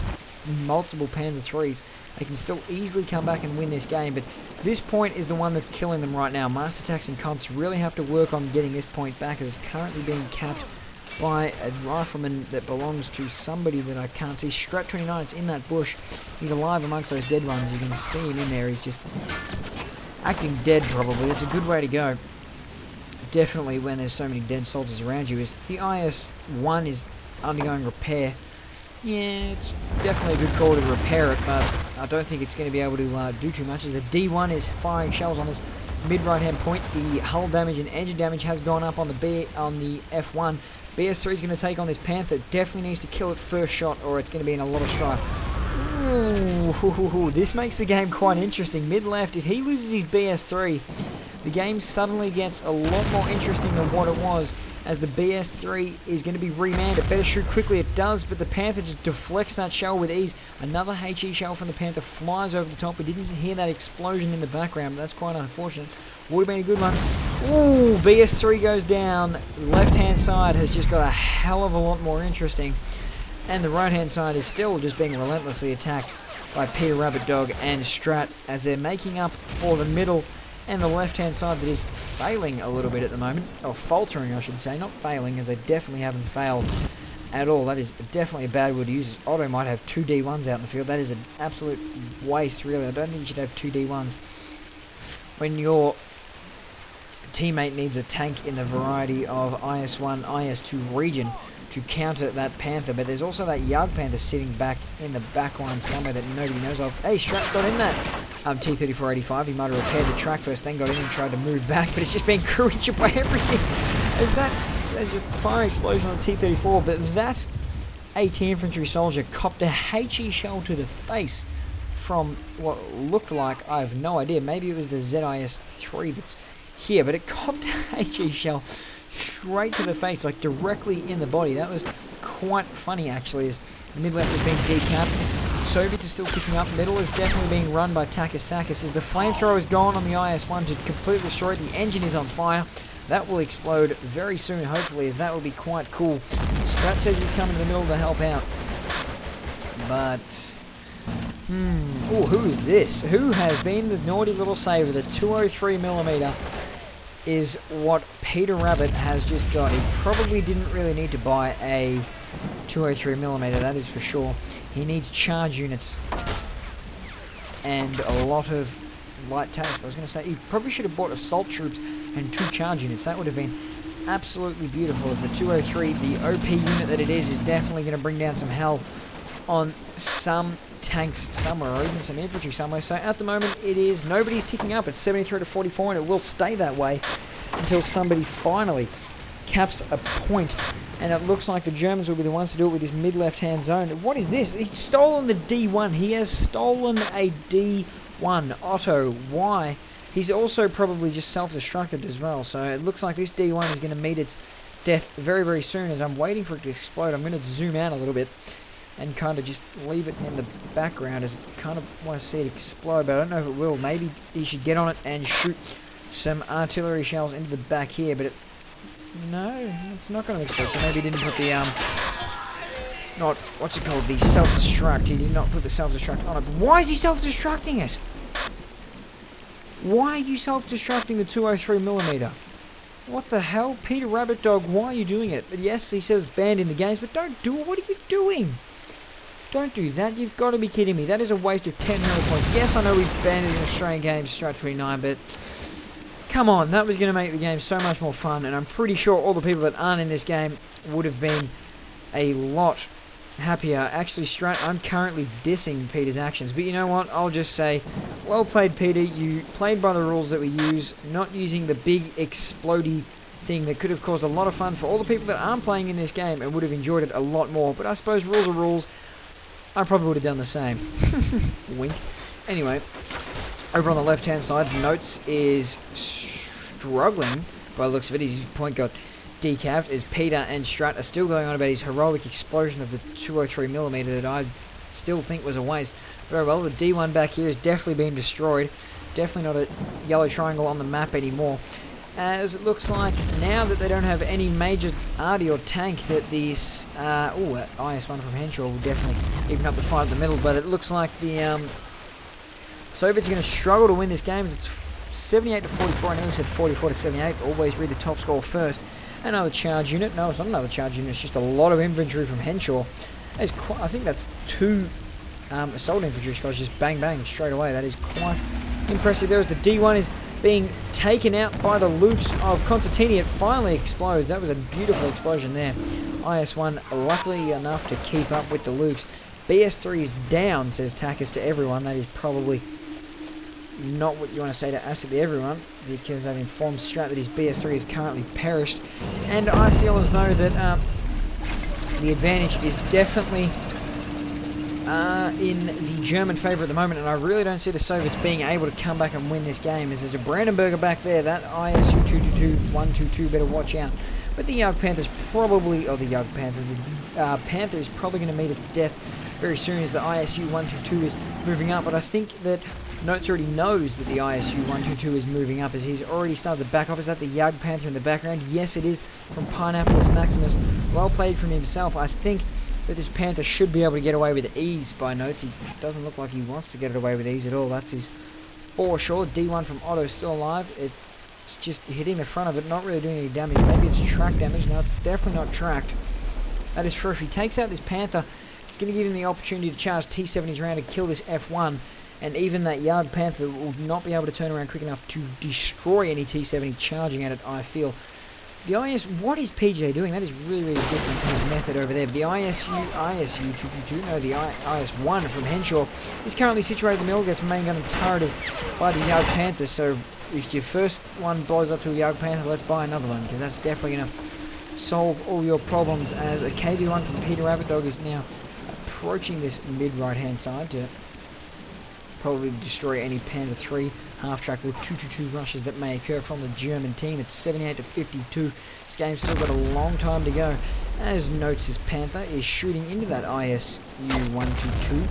multiple Panzer IIIs. They can still easily come back and win this game, but this point is the one that's killing them right now. Master Tax and Cons really have to work on getting this point back, as it's currently being capped by a rifleman that belongs to somebody that I can't see. Strat 29, it's in that bush. He's alive amongst those dead ones. You can see him in there. He's just acting dead, probably. It's a good way to go. Definitely when there's so many dead soldiers around you. Is the IS-1 is undergoing repair. Yeah, it's definitely a good call to repair it, but I don't think it's going to be able to do too much, as the D1 is firing shells on this mid-right hand point. The hull damage and engine damage has gone up on the F1. BS3 is going to take on this Panther. Definitely needs to kill it first shot, or it's going to be in a lot of strife. Ooh, this makes the game quite interesting. Mid-left, if he loses his BS3, the game suddenly gets a lot more interesting than what it was, as the BS3 is going to be remanned. It better shoot quickly. It does, but the Panther just deflects that shell with ease. Another HE shell from the Panther flies over the top. We didn't hear that explosion in the background, but that's quite unfortunate. Would have been a good one. Ooh, BS3 goes down. Left-hand side has just got a hell of a lot more interesting. And the right-hand side is still just being relentlessly attacked by Peter Rabbit Dog and Strat, as they're making up for the middle and the left-hand side that is failing a little bit at the moment. Or faltering, I should say. Not failing, as they definitely haven't failed at all. That is definitely a bad word to use. Otto might have 2 D1s out in the field. That is an absolute waste, really. I don't think you should have 2 D1s when your teammate needs a tank in the variety of IS-1, IS-2 region to counter that Panther. But there's also that Yard Panther sitting back in the back line somewhere that nobody knows of. Hey, Strat got in that T-34-85. He might have repaired the track first, then got in and tried to move back, but it's just been crew injured by everything. There's a fire explosion on the T-34, but that AT infantry soldier copped a HE shell to the face from what looked like, I have no idea, maybe it was the ZIS-3 that's here, but it copped a HE shell straight to the face, like directly in the body. That was quite funny, actually, as the mid-left has been decapped. Soviets are still ticking up. Middle is definitely being run by Takisakis, as the flamethrower is gone on the IS-1 to completely destroy it. The engine is on fire. That will explode very soon, hopefully, as that will be quite cool. Strat says he's coming to the middle to help out. But oh, who is this? Who has been the naughty little saver? The 203mm is what Peter Rabbit has just got. He probably didn't really need to buy a 203mm, that is for sure. He needs charge units and a lot of light tanks. But I was going to say, he probably should have bought assault troops and 2 charge units. That would have been absolutely beautiful, as the 203, the OP unit that it is definitely going to bring down some hell on some tanks somewhere, or even some infantry somewhere. So at the moment, it is nobody's ticking up. It's 73 to 44, and it will stay that way until somebody finally caps a point. And it looks like the Germans will be the ones to do it with his mid-left-hand zone. What is this? He's stolen the D1. He has stolen a D1. Otto, why? He's also probably just self-destructed as well. So it looks like this D1 is going to meet its death very, very soon. As I'm waiting for it to explode, I'm going to zoom out a little bit and kind of just leave it in the background, as I kind of want to see it explode, but I don't know if it will. Maybe he should get on it and shoot some artillery shells into the back here, but no, it's not going to explode. So maybe he didn't put the what's it called, the self-destruct. He did not put the self-destruct on it. But why is he self-destructing it? Why are you self-destructing the 203mm? What the hell? Peter Rabbit Dog, why are you doing it? But yes, he says it's banned in the games, but don't do it. What are you doing? Don't do that. You've got to be kidding me. That is a waste of 10 hero points. Yes, I know we've banned it in Australian games, Strat 29, but come on, that was going to make the game so much more fun, and I'm pretty sure all the people that aren't in this game would have been a lot happier. Actually, Strat, I'm currently dissing Peter's actions, but you know what? I'll just say, well played, Peter. You played by the rules that we use, not using the big explodey thing that could have caused a lot of fun for all the people that aren't playing in this game and would have enjoyed it a lot more. But I suppose rules are rules. I probably would have done the same. Wink. Anyway, over on the left-hand side, Notes is struggling by the looks of it. His point got decapped as Peter and Strat are still going on about his heroic explosion of the 203mm that I still think was a waste. Very well, the D1 back here has definitely been destroyed. Definitely not a yellow triangle on the map anymore. As it looks like now that they don't have any major arty or tank, that the IS-1 from Henshaw will definitely even up the fight in the middle, but it looks like the Soviets are going to struggle to win this game. It's 78 to 44. I know he said 44 to 78. Always read the top score first. Another charge unit. No, it's not another charge unit. It's just a lot of infantry from Henshaw. I think that's 2 assault infantry squads just bang bang straight away. That is quite impressive. There is the D1 is being taken out by the Lukes of Constantini. It finally explodes. That was a beautiful explosion there. IS-1 luckily enough to keep up with the Lukes. BS-3 is down, says Takis to everyone. That is probably not what you want to say to absolutely everyone, because they've informed Strat that his BS-3 is currently perished. And I feel as though that the advantage is definitely in the German favour at the moment, and I really don't see the Soviets being able to come back and win this game, as there's a Brandenburger back there. That ISU 222-122 better watch out. But the Yug Panther's probably, or the Yug Panther, the Panther is probably going to meet its death very soon as the ISU 122 is moving up. But I think that Notes already knows that the ISU 122 is moving up, as he's already started to back off. Is that the Yug Panther in the background? Yes, it is, from Pineapple's Maximus. Well played from himself. I think that this Panther should be able to get away with ease by Notes. He doesn't look like he wants to get it away with ease at all. That's his for sure. D1 from Otto still alive. It's just hitting the front of it, not really doing any damage. Maybe it's track damage. No, it's definitely not tracked. That is true. If he takes out this Panther, it's going to give him the opportunity to charge T-70s around to kill this F1. And even that Yard Panther will not be able to turn around quick enough to destroy any T-70 charging at it, I feel. The IS, what is PJ doing? That is really, really different to his method over there. But the ISU 222, no, the IS-1 from Henshaw is currently situated in the middle, gets main gun and turreted by the Yug Panther. So if your first one blows up to a Yug Panther, let's buy another one, because that's definitely going to solve all your problems, as a KV-1 from Peter Rabbit Dog is now approaching this mid right-hand side to probably destroy any Panzer III half-track or 222 rushes that may occur from the German team. It's 78 to 52. This game's still got a long time to go. As Notes' Panther is shooting into that ISU 122,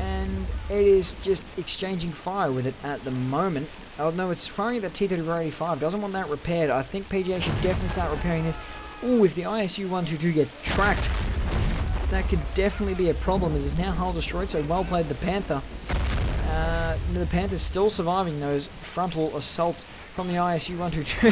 and it is just exchanging fire with it at the moment. Oh no, it's firing at that T-34-85. Doesn't want that repaired. I think PGA should definitely start repairing this. Ooh, if the ISU 122 gets tracked, that could definitely be a problem, as it's now hull destroyed. So well played, the Panther. The Panther's still surviving those frontal assaults from the ISU 122.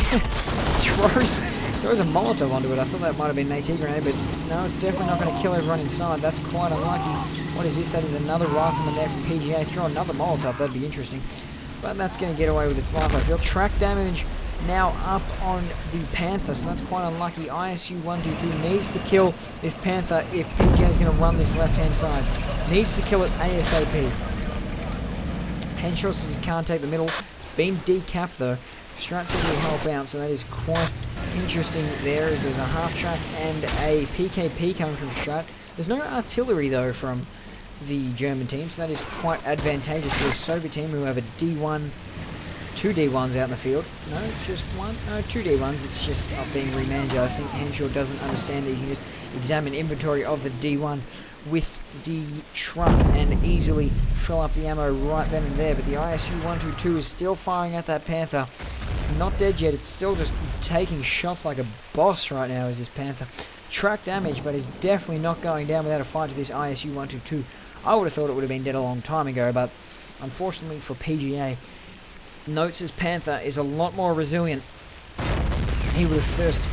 throws a Molotov onto it. I thought that might have been an AT grenade, but no, it's definitely not going to kill everyone inside. That's quite unlucky. What is this? That is another rifleman there from PGA. Throw another Molotov. That'd be interesting. But that's going to get away with its life, I feel. Track damage now up on the Panther, so that's quite unlucky. ISU 122 needs to kill this Panther if PGA is going to run this left-hand side. Needs to kill it ASAP. Henshaw says he can't take the middle. It's been decapped though. Strat says he'll help out, so that is quite interesting there, as there's a half-track and a PKP coming from Strat. There's no artillery though from the German team, so that is quite advantageous to the Soviet team, who have a D1, 2 D1s out in the field. No, just one? No, 2 D1s. It's just not being remanaged. I think Henshaw doesn't understand that you can just examine inventory of the D1 with the truck and easily fill up the ammo right then and there. But the ISU 122 is still firing at that Panther. It's not dead yet. It's still just taking shots like a boss right now, is this Panther. Track damage, but is definitely not going down without a fight to this ISU 122. I would have thought it would have been dead a long time ago, but unfortunately for PGA, Notes' Panther is a lot more resilient he would have thirst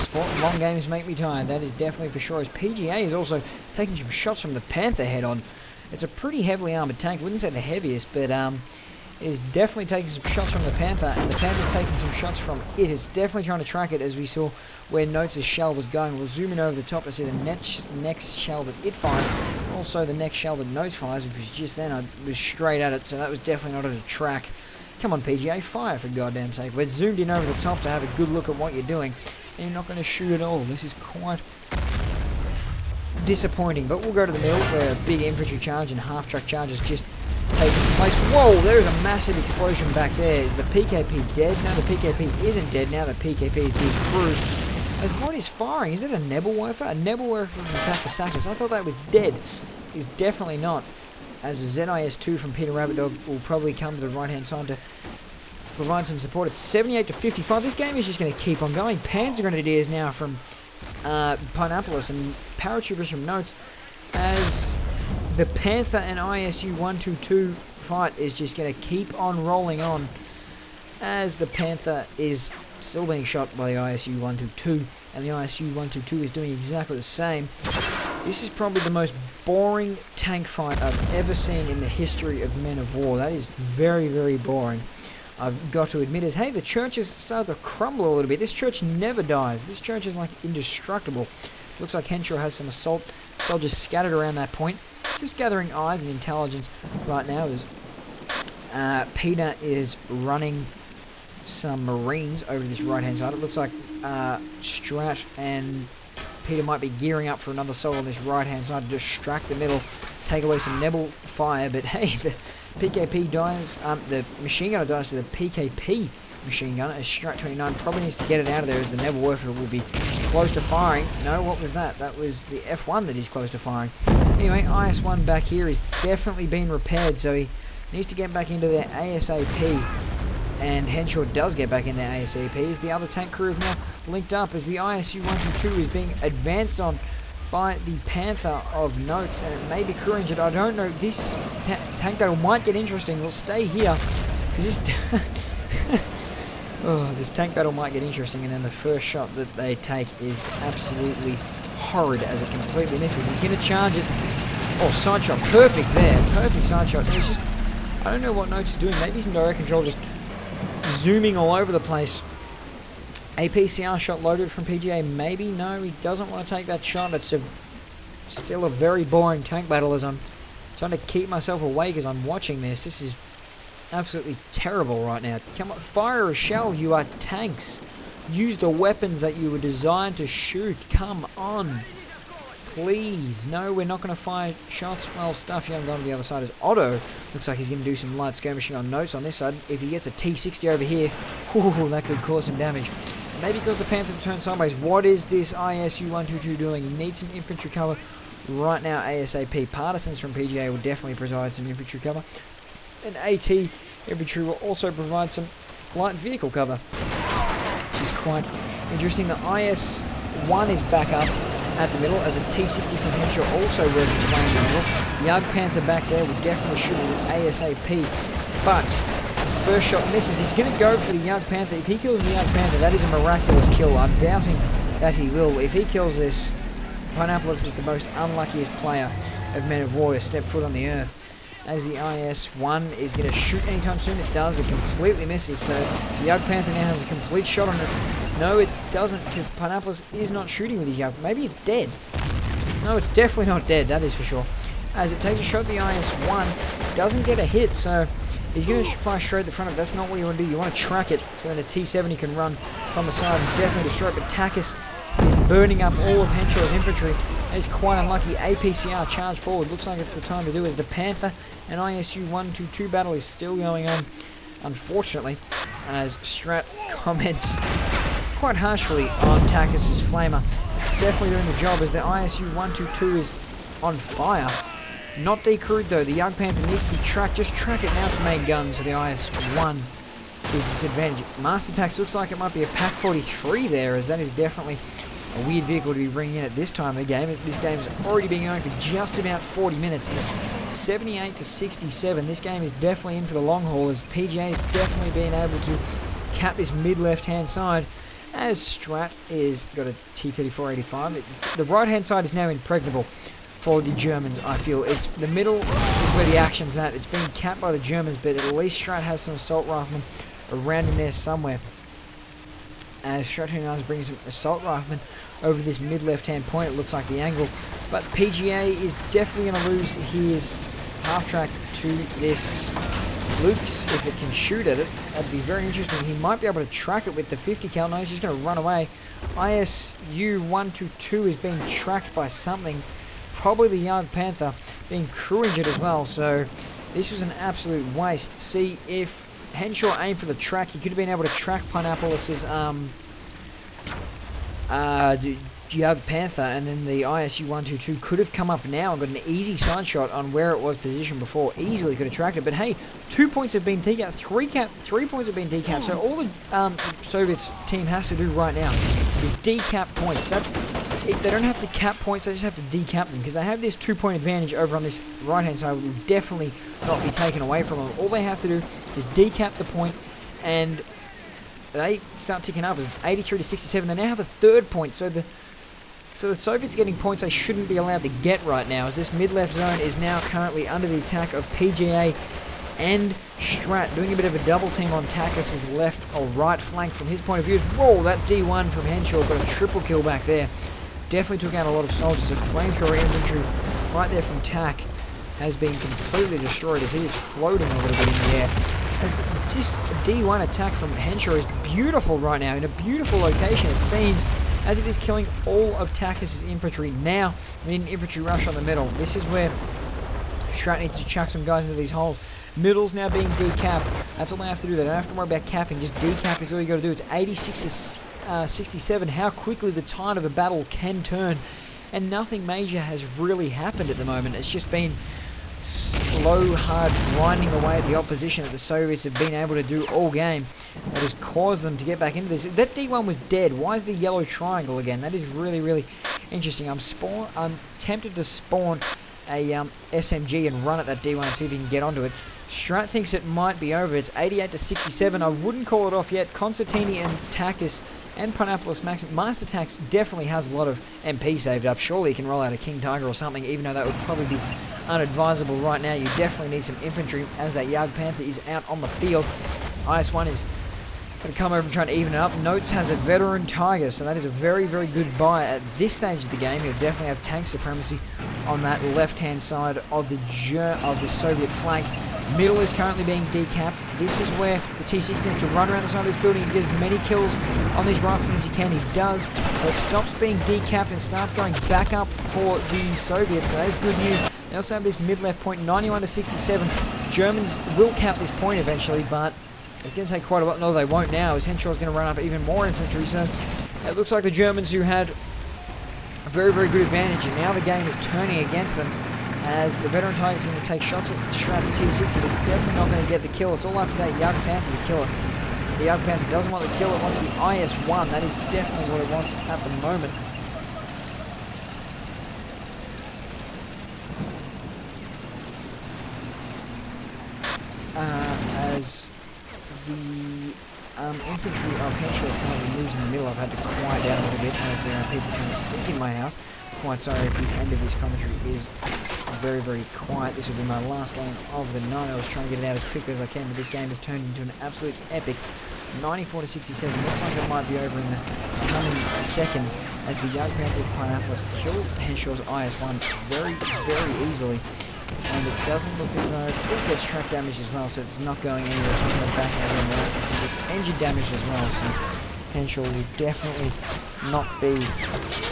fought. Long games make me tired. That is definitely for sure. As PGA is also taking some shots from the Panther head on. It's a pretty heavily armoured tank. I wouldn't say the heaviest, but is definitely taking some shots from the Panther, and the Panther's taking some shots from it. It's definitely trying to track it, as we saw where Notes' shell was going. We'll zoom in over the top to see the next shell that it fires, also the next shell that Notes fires, which was just then. I was straight at it, so that was definitely not at a track. Come on, PGA, fire for goddamn sake. We're zoomed in over the top to have a good look at what you're doing, and you're not going to shoot at all. This is quite disappointing, but we'll go to the middle where a big infantry charge and half-track charge is just taking place. Whoa, there's a massive explosion back there. Is the PKP dead? No, the PKP isn't dead now. The PKP is decruised. As what is firing? Is it a Nebelwerfer? A Nebelwerfer from Takasakis. I thought that was dead. He's definitely not. As a ZIS-2 from Peter Rabbit Dog will probably come to the right-hand side to provide some support. It's 78 to 55. This game is just going to keep on going. Panzer Grenadiers now from Pineappolis and Paratroopers from Notes, as the Panther and ISU 122 fight is just going to keep on rolling on, as the Panther is still being shot by the ISU 122, and the ISU 122 is doing exactly the same. This is probably the most boring tank fight I've ever seen in the history of Men of War. That is very, very boring. I've got to admit is, hey, the church has started to crumble a little bit. This church never dies. This church is like indestructible. Looks like Henshaw has some assault soldiers scattered around that point. Just gathering eyes and intelligence right now as Peter is running some Marines over this right-hand side. It looks like Strat and Peter might be gearing up for another assault on this right-hand side to distract the middle, take away some Nebel fire, but hey, the PKP dies, the machine gunner dies to the PKP machine gunner, as Strat 29 probably needs to get it out of there, as the Nebelwerfer will be close to firing. No, what was that? That was the F1 that is close to firing. Anyway, IS-1 back here is definitely been repaired, so he needs to get back into their ASAP. And Henshaw does get back in their ASAP, as the other tank crew have now linked up, as the ISU-122 is being advanced on by the Panther of Notes, and it may be crew injured. I don't know. This tank battle might get interesting. We'll stay here, because this this tank battle might get interesting, and then the first shot that they take is absolutely horrid as it completely misses. He's going to charge it. Oh, side shot. Perfect there. Perfect side shot. It's just, I don't know what Notes is doing. Maybe he's in direct control, just zooming all over the place. APCR shot loaded from PGA. Maybe. No, he doesn't want to take that shot. It's still a very boring tank battle, as I'm trying to keep myself awake as I'm watching this. This is absolutely terrible right now. Come on, fire a shell. You are tanks. Use the weapons that you were designed to shoot. Come on. Please. No, we're not going to fire shots. Well, stuff you haven't gone to the other side is Otto. Looks like he's going to do some light skirmishing on Notes on this side. If he gets a T-60 over here, ooh, that could cause some damage. Maybe because the Panther turned sideways. What is this ISU-122 doing? He needs some infantry cover right now ASAP. Partisans from PGA will definitely provide some infantry cover. And AT infantry will also provide some light vehicle cover, which is quite interesting. The IS-1 is back up at the middle, as a T-60 from Henshaw also works its way in the middle. Yug Panther back there will definitely shoot it with ASAP, but the first shot misses. He's going to go for the Yug Panther. If he kills the Yug Panther, that is a miraculous kill. I'm doubting that he will. If he kills this, Pineappolis is the most unluckiest player of Men of War to step foot on the earth. As the IS-1 is going to shoot anytime soon, it does. It completely misses, so the Yug Panther now has a complete shot on it. No, it doesn't, because Pineappolis is not shooting with his Yug. Maybe it's dead. No, it's definitely not dead, that is for sure. As it takes a shot at the IS-1, doesn't get a hit, so he's going to fire straight at the front of it. That's not what you want to do. You want to track it so that a T-70 can run from the side and definitely destroy it. But Takis is burning up all of Henshaw's infantry. That is quite unlucky. APCR charge forward. Looks like it's the time to do, as the Panther and ISU-122 battle is still going on, unfortunately, as Strat comments quite harshly on Takis' flamer. Definitely doing the job, as the ISU-122 is on fire. Not decrewed though. The Yug Panther needs to be tracked. Just track it now to main guns, so the IS-1 is its advantage. Master Tax looks like it might be a Pack 43 there, as that is definitely a weird vehicle to be bringing in at this time of the game. This game has already been going for just about 40 minutes, and it's 78 to 67. This game is definitely in for the long haul, as PGA is definitely being able to cap this mid left-hand side, as Strat is got a T-34-85. The right-hand side is now impregnable for the Germans, I feel. It's the middle is where the action's at. It's being capped by the Germans, but at least Strat has some assault riflemen around in there somewhere. As Strat 29 is bringing some assault riflemen over this mid left-hand point, it looks like the angle. But PGA is definitely going to lose his half-track to this Luke's if it can shoot at it. That'd be very interesting. He might be able to track it with the 50 cal. No, he's just going to run away. ISU 122 is being tracked by something. Probably the Jagd Panther being crew injured as well, so this was an absolute waste. See, if Henshaw aimed for the track, he could have been able to track Pineappolis's Jagd Panther, and then the ISU 122 could have come up now and got an easy side shot on where it was positioned before. Easily could have tracked it, but hey, 2 points have been decapped, 3 points have been decapped, so all the Soviets team has to do right now is decap points. They don't have to cap points, they just have to decap them, because they have this 2-point advantage over on this right-hand side, which will definitely not be taken away from them. All they have to do is decap the point, and they start ticking up. It's 83 to 67. They now have a 3rd point, so the Soviets getting points they shouldn't be allowed to get right now, as this mid-left zone is now currently under the attack of PGA and Strat, doing a bit of a double team on Takis' left or right flank from his point of view. Whoa, that D1 from Henshaw got a triple kill back there. Definitely took out a lot of soldiers. The flamethrower infantry right there from TAC has been completely destroyed as he is floating a little bit in the air. As just a D1 attack from Henshaw is beautiful right now, in a beautiful location it seems, as it is killing all of Takis' infantry. Now we need an infantry rush on the middle. This is where Strat needs to chuck some guys into these holes. Middle's now being decapped. That's all they have to do. They don't have to worry about capping. Just decap is all you got to do. It's 86 to 67. How quickly the tide of a battle can turn. And nothing major has really happened at the moment. It's just been slow, hard grinding away at the opposition that the Soviets have been able to do all game. That has caused them to get back into this. That D1 was dead. Why is the yellow triangle again? That is really, really interesting. I'm tempted to spawn a SMG and run at that D1 and see if he can get onto it. Strat thinks it might be over. It's 88 to 67. I wouldn't call it off yet. Constantini and Takis and Pineappolis Master Tax definitely has a lot of MP saved up. Surely he can roll out a King Tiger or something, even though that would probably be unadvisable right now. You definitely need some infantry as that Jagd Panther is out on the field. IS-1 is going to come over and try and even it up. Notes has a veteran Tiger, so that is a very, very good buy at this stage of the game. He'll definitely have tank supremacy on that left-hand side of the Soviet flank. Middle is currently being decapped. This is where the T6 needs to run around the side of this building and get as many kills on these riflemen as he can. He does. So it stops being decapped and starts going back up for the Soviets. So that is good news. They also have this mid-left point, 91 to 67. Germans will cap this point eventually, but it's going to take quite a while. No, they won't now, as Henshaw's going to run up even more infantry. So it looks like the Germans, who had a very, very good advantage, and now the game is turning against them, as the veteran Tiger's going to take shots at Strat's T60. It's definitely not going to get the kill. It's all up to that Jagd Panther to kill it. The Jagd Panther doesn't want the kill, it wants the IS-1. That is definitely what it wants at the moment. As the infantry of Henshaw currently moves in the middle, I've had to quiet down a little bit as there are people trying to sneak in my house. Quite sorry if the end of this commentary is very, very quiet. This will be my last game of the night. I was trying to get it out as quickly as I can, but this game has turned into an absolute epic. 94 to 67. Looks like it might be over in the coming seconds as the Jagd Panther of Pineappolis kills Henshaw's IS-1 very, very easily. And it doesn't look as though it gets track damage as well, so it's not going anywhere. It's not going to back out of the weapon. So it's engine damage as well, so Henshaw will definitely not be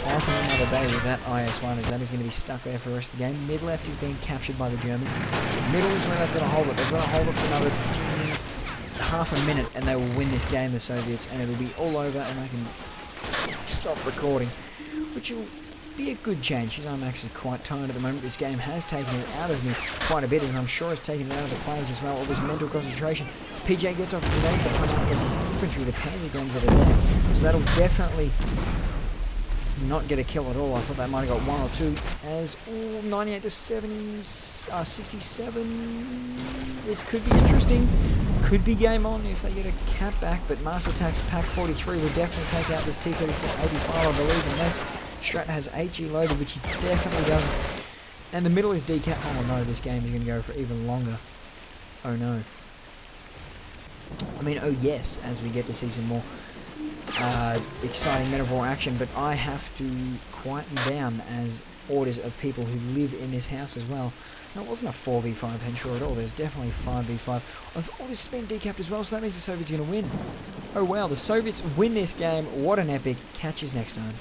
fighting another day with that IS-1, as that is going to be stuck there for the rest of the game. Mid-left is being captured by the Germans. Middle is where they've got to hold it. They've got to hold it for another half a minute, and they will win this game, the Soviets, and it'll be all over, and I can stop recording, which will be a good change, because I'm actually quite tired at the moment. This game has taken it out of me quite a bit, and I'm sure it's taken it out of the players as well. All this mental concentration. PJ gets off the grenade, but Pineappolis is infantry, the panzer guns that are there, so that'll definitely not get a kill at all. I thought they might have got one or two, as 98 to 67, it could be interesting. could be game on if they get a cap back, but Master Attack's Pack 43 will definitely take out this T-34-85, I believe, unless Strat has HE loaded, which he definitely doesn't. And the middle is decap. Oh no, this game is going to go for even longer. Oh no. I mean, oh yes, as we get to see some more exciting Men of War action, but I have to quieten down as orders of people who live in this house as well. No, it wasn't a 4v5 Henshaw at all, there's definitely 5v5. I thought this has been decapped as well, so that means the Soviets are going to win. Oh wow, the Soviets win this game. What an epic. Catch us next time.